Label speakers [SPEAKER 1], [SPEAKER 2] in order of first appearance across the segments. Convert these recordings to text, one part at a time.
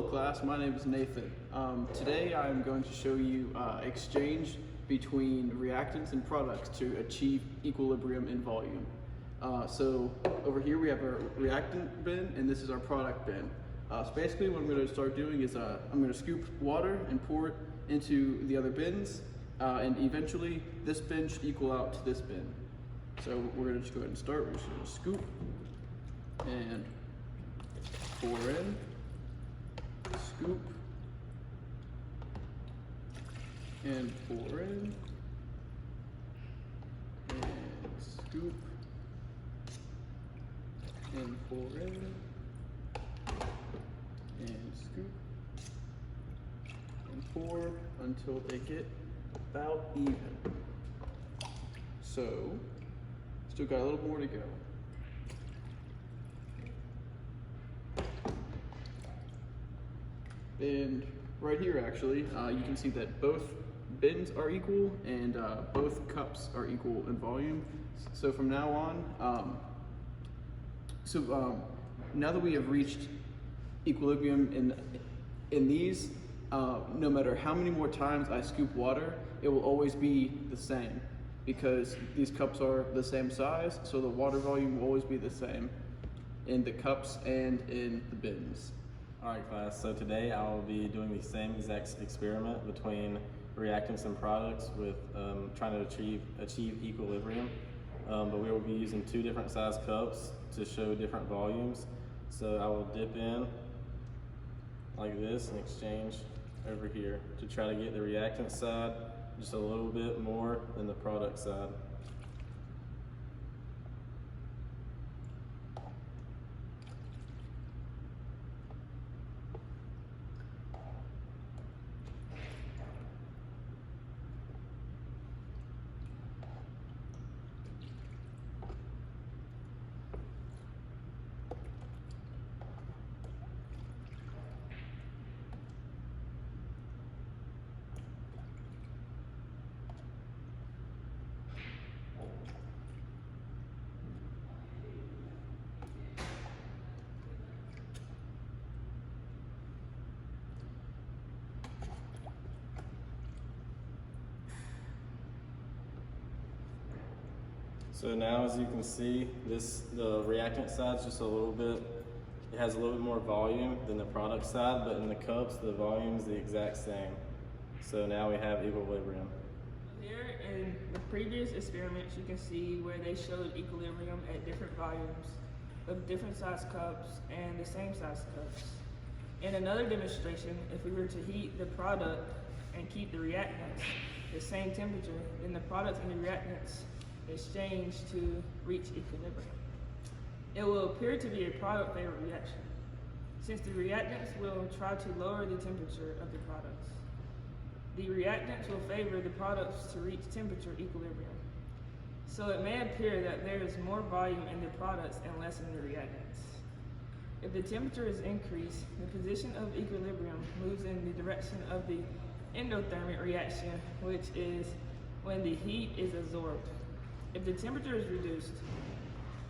[SPEAKER 1] class, my name is Nathan. Today I'm going to show you exchange between reactants and products to achieve equilibrium in volume. So over here we have our reactant bin and this is our product bin. So basically what I'm going to start doing is I'm going to scoop water and pour it into the other bins, and eventually this bin should equal out to this bin. So we're going to just go ahead and start. We're just going to scoop and pour in, scoop, and pour in, and scoop, and pour in, and scoop, and pour until they get about even. So, still got a little more to go. And right here actually, you can see that both bins are equal and both cups are equal in volume. So from now on, now that we have reached equilibrium in these, no matter how many more times I scoop water, it will always be the same because these cups are the same size, so the water volume will always be the same in the cups and in the bins.
[SPEAKER 2] Alright class, so today I will be doing the same exact experiment between reactants and products with trying to achieve equilibrium, but we will be using two different size cups to show different volumes. So I will dip in like this and exchange over here to try to get the reactant side just a little bit more than the product side. So now, as you can see, the reactant side is just a little bit, it has a little bit more volume than the product side, but in the cups, the volume is the exact same. So now we have equilibrium.
[SPEAKER 3] Here in the previous experiments, you can see where they showed equilibrium at different volumes of different size cups and the same size cups. In another demonstration, if we were to heat the product and keep the reactants the same temperature, then the product and the reactants exchange to reach equilibrium. It will appear to be a product favorite reaction, since the reactants will try to lower the temperature of the products. The reactants will favor the products to reach temperature equilibrium. So it may appear that there is more volume in the products and less in the reactants. If the temperature is increased, the position of equilibrium moves in the direction of the endothermic reaction, which is when the heat is absorbed. If the temperature is reduced,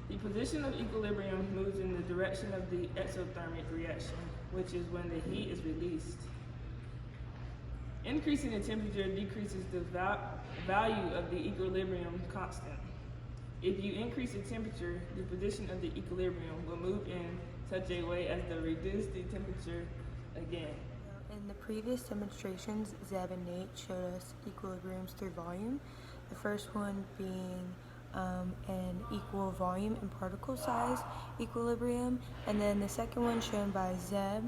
[SPEAKER 3] the position of equilibrium moves in the direction of the exothermic reaction, which is when the heat is released. Increasing the temperature decreases the value of the equilibrium constant. If you increase the temperature, the position of the equilibrium will move in such a way as to reduce the temperature again.
[SPEAKER 4] In the previous demonstrations, Zeb and Nate showed us equilibriums through volume. The first one being an equal volume and particle size equilibrium, and then the second one shown by Zeb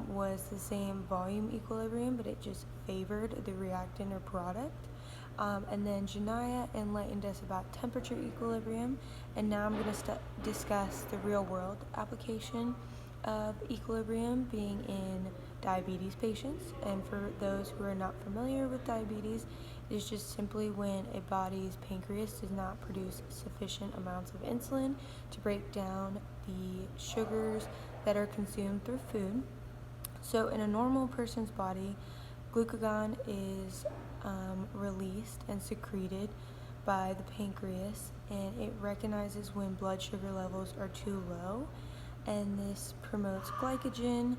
[SPEAKER 4] was the same volume equilibrium, but it just favored the reactant or product. And then Janaya enlightened us about temperature equilibrium, and now I'm going to discuss the real world application of equilibrium being in diabetes patients. And for those who are not familiar with diabetes, it is just simply when a body's pancreas does not produce sufficient amounts of insulin to break down the sugars that are consumed through food. So in a normal person's body, glucagon is released and secreted by the pancreas, and it recognizes when blood sugar levels are too low, and this promotes glycogen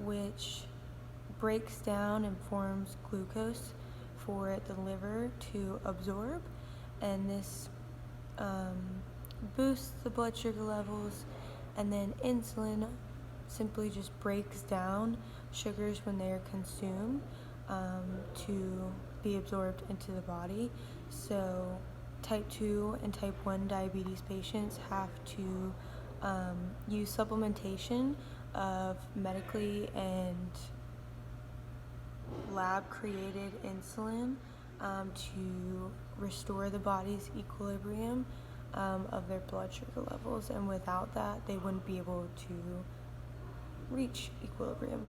[SPEAKER 4] which breaks down and forms glucose for the liver to absorb, and this boosts the blood sugar levels. And then insulin simply just breaks down sugars when they are consumed to be absorbed into the body. So type 2 and type 1 diabetes patients have to use supplementation of medically and lab created insulin to restore the body's equilibrium of their blood sugar levels, and without that they wouldn't be able to reach equilibrium.